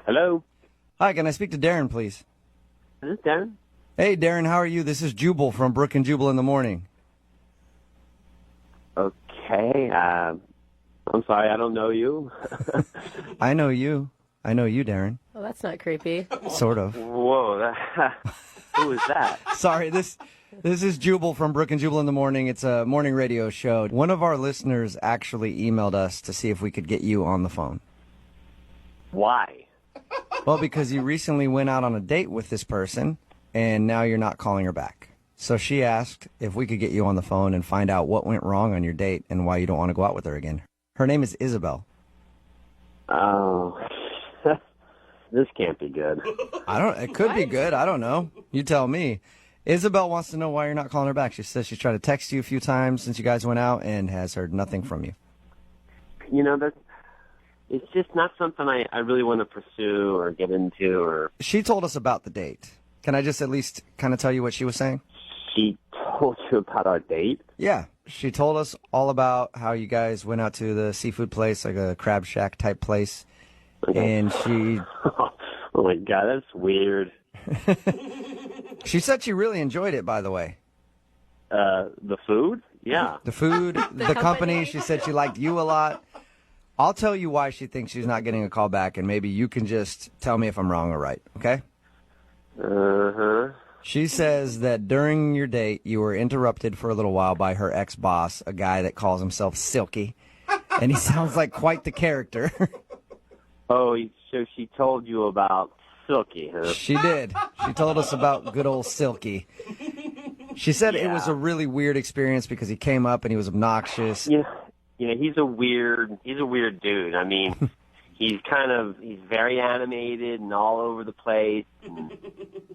Hello? Hi, can I speak to Darren, please? Is this Darren? Hey, Darren, how are you? This is Jubal from Brook and Jubal in the Morning. Okay. I'm sorry, I don't know you. I know you. I know you, Darren. Oh, that's not creepy. Sort of. Whoa, who is that? Sorry, this is Jubal from Brook and Jubal in the Morning. It's a morning radio show. One of our listeners actually emailed us to see if we could get you on the phone. Why? Well, because you recently went out on a date with this person, and now you're not calling her back. So she asked if we could get you on the phone and find out what went wrong on your date and why you don't want to go out with her again. Her name is Isabel. Oh, this can't be good. It could be good. I don't know. You tell me. Isabel wants to know why you're not calling her back. She says she's tried to text you a few times since you guys went out and has heard nothing from you. You know, it's just not something I really want to pursue or get into. Or She told us about the date. Can I just at least kind of tell you what she was saying? She told you about our date? Yeah. She told us all about how you guys went out to the seafood place, like a crab shack type place. Okay. And she... Oh, my God, that's weird. She said she really enjoyed it, by the way. The food? Yeah. The food, the company. She said she liked you a lot. I'll tell you why she thinks she's not getting a call back, and maybe you can just tell me if I'm wrong or right, okay? Uh-huh. She says that during your date, you were interrupted for a little while by her ex-boss, a guy that calls himself Silky, and he sounds like quite the character. Oh, so she told you about Silky, huh? She did. She told us about good old Silky. She said it was a really weird experience because he came up and he was obnoxious. Yeah, he's a weird dude. I mean, he's very animated and all over the place. And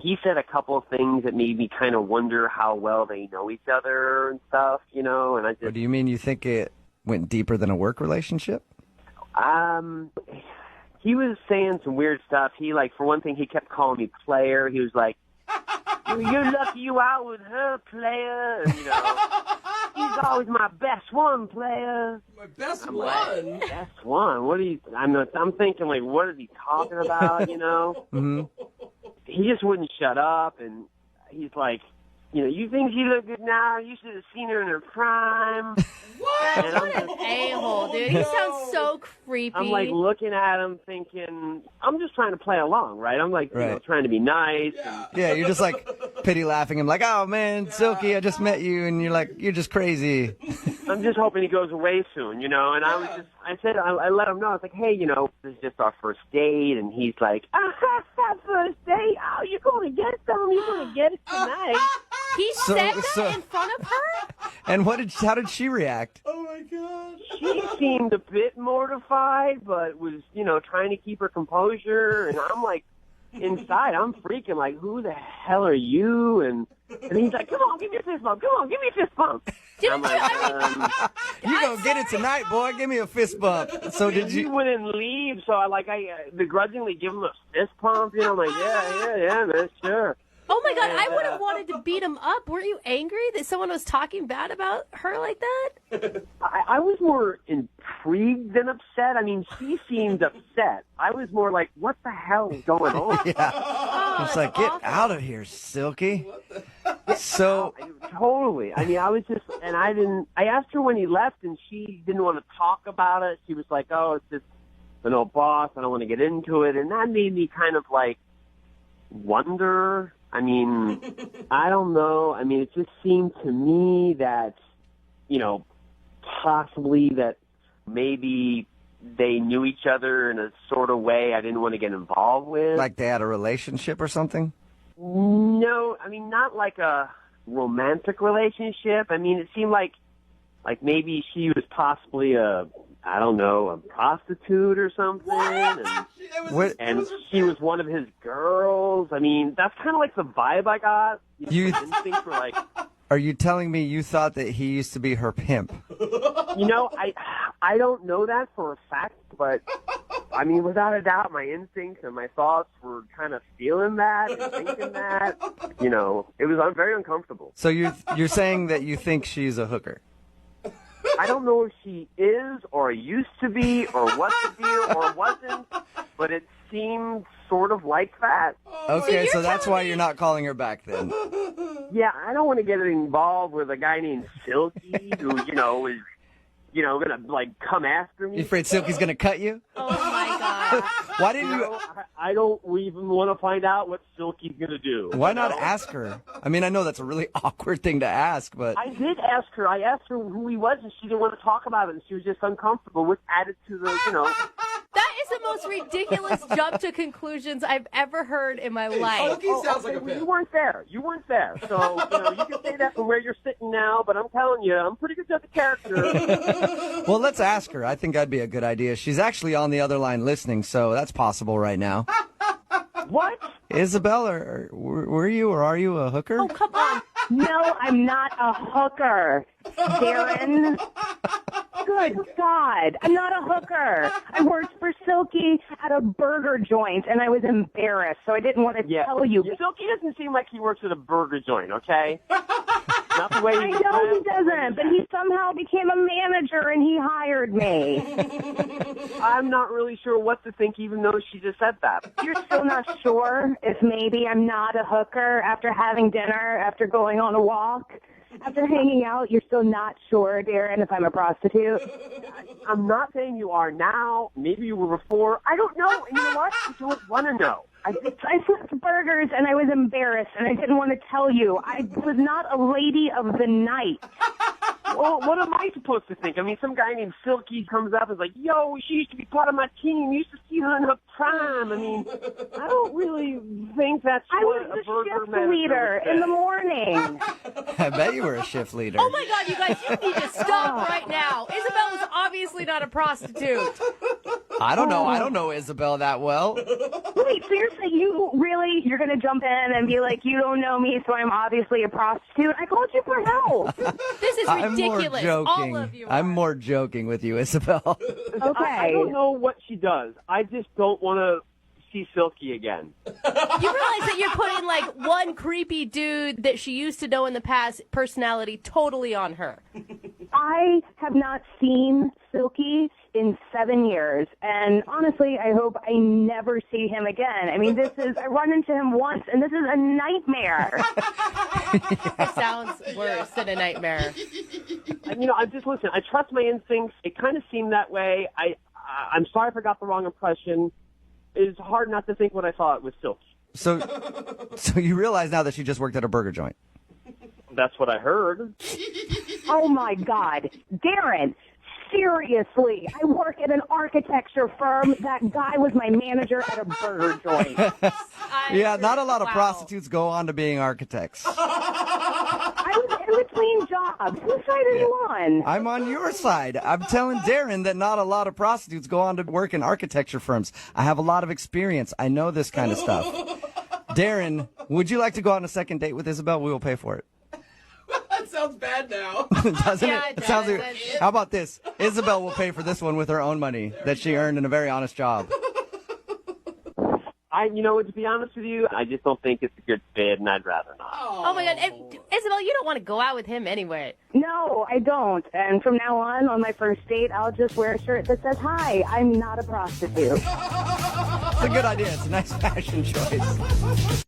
he said a couple of things that made me kind of wonder how well they know each other and stuff, and I just... Or do you mean you think it went deeper than a work relationship? He was saying some weird stuff. He, for one thing, he kept calling me player. He was like, you're lucky you out with her, player. And, he's always my best one, player. My best I'm one? Like, best one? What are you... I'm thinking, what is he talking about, Mm-hmm. He just wouldn't shut up, and he's like, you think she look good now? You should have seen her in her prime. What? What an a-hole, dude. He sounds so creepy. I'm looking at him thinking, I'm just trying to play along, right? I'm trying to be nice. Yeah. Yeah, you're just pity laughing him like, oh man, Silky, I just met you, and you're just crazy. I'm just hoping he goes away soon, and I let him know. I was like, hey, this is just our first date, and he's like, first date? Oh, you're going to get some? You're going to get it tonight. He said that in front of her? And how did she react? Oh, my God. She seemed a bit mortified, but was, trying to keep her composure. And I'm inside, I'm freaking like, who the hell are you? And he's like, come on, give me a fist bump. Come on, give me a fist bump. I'm like, You gonna get it tonight, boy. Give me a fist bump. So did He you... wouldn't leave, so I begrudgingly give him a fist pump. I'm like, yeah, man, sure. oh my God, I would have wanted to beat him up. Weren't you angry that someone was talking bad about her like that? I was more intrigued than upset. I mean, she seemed upset. I was more like, what the hell is going on? Yeah. It's like, get out of here, Silky. So... Totally. I mean, I was just, and I asked her when he left, and she didn't want to talk about it. She was like, oh, it's just an old boss. I don't want to get into it. And that made me kind of wonder. I mean, I don't know. I mean, it just seemed to me that, possibly that maybe they knew each other in a sort of way I didn't want to get involved with. Like they had a relationship or something? No, I mean, not like a romantic relationship. I mean, it seemed like maybe she was possibly a prostitute or something. And she was one of his girls. I mean, that's kind of like the vibe I got. Instincts were like... Are you telling me you thought that he used to be her pimp? I don't know that for a fact, but I mean, without a doubt, my instincts and my thoughts were kind of feeling that and thinking that. It was very uncomfortable. So you're saying that you think she's a hooker? I don't know if she is or used to be or was the deal or wasn't, but it seemed sort of like that. Okay, so that's why you're not calling her back then. Yeah, I don't want to get involved with a guy named Silky who, is, going to, come after me. You afraid Silky's going to cut you? Oh, my God. Why didn't you... I don't even want to find out what Silky's going to do. Why not ask her? I mean, I know that's a really awkward thing to ask, but... I did ask her. I asked her who he was, and she didn't want to talk about it, and she was just uncomfortable, which added to the, That is the most ridiculous jump to conclusions I've ever heard in my life. Sounds like a pimp. You weren't there. So, you can say that from where you're sitting now, but I'm telling you, I'm pretty good at the character. Well, let's ask her. I think that'd be a good idea. She's actually on the other line listening, so that's possible right now. What? Isabel, were you or are you a hooker? Oh, come on. No, I'm not a hooker, Darren. Good God, I'm not a hooker. I worked for Silky at a burger joint, and I was embarrassed, so I didn't want to tell you. Silky doesn't seem like he works at a burger joint, okay? Not the way I know he doesn't, but he somehow became a manager, and he hired me. I'm not really sure what to think, even though she just said that. You're still not sure if maybe I'm not a hooker after having dinner, after going on a walk? After hanging out, you're still not sure, Darren, if I'm a prostitute? I'm not saying you are now. Maybe you were before. I don't know. And you know what? I don't want to know. I flipped burgers, and I was embarrassed, and I didn't want to tell you. I was not a lady of the night. Well, what am I supposed to think? I mean, some guy named Silky comes up and is like, yo, she used to be part of my team. You used to see her in her prime. I mean, I don't really think that's what a burger I was the shift leader in the morning. I bet you were a shift leader. Oh, my God, you guys, you need to stop right now. Isabel was obviously not a prostitute. I don't know. I don't know Isabel that well. Wait, so you're saying you're going to jump in and be like, you don't know me, so I'm obviously a prostitute? I called you for help. This is ridiculous. All of you I'm more joking with you, Isabel. Okay. I don't know what she does. I just don't want to see Silky again. You realize that you're putting one creepy dude that she used to know in the past personality totally on her. I have not seen Silky in 7 years, and honestly, I hope I never see him again. I mean, I run into him once, and this is a nightmare. It sounds worse than a nightmare. I just listen. I trust my instincts. It kind of seemed that way. I'm sorry if I got the wrong impression. It's hard not to think what I thought was Silky. So you realize now that she just worked at a burger joint. That's what I heard. Oh, my God. Darren, seriously, I work at an architecture firm. That guy was my manager at a burger joint. Yeah, not a lot of prostitutes go on to being architects. I was in between jobs. Whose side are you on? I'm on your side. I'm telling Darren that not a lot of prostitutes go on to work in architecture firms. I have a lot of experience. I know this kind of stuff. Darren, would you like to go on a second date with Isabel? We will pay for it. That sounds bad now. Doesn't Yeah, it? it Sounds does. like, how about this? Isabel will pay for this one with her own money that she earned in a very honest job. To be honest with you, I just don't think it's a good fit, and I'd rather not. Oh, my God. Isabel, you don't want to go out with him anyway. No, I don't. And from now on my first date, I'll just wear a shirt that says, "Hi, I'm not a prostitute." It's a good idea. It's a nice fashion choice.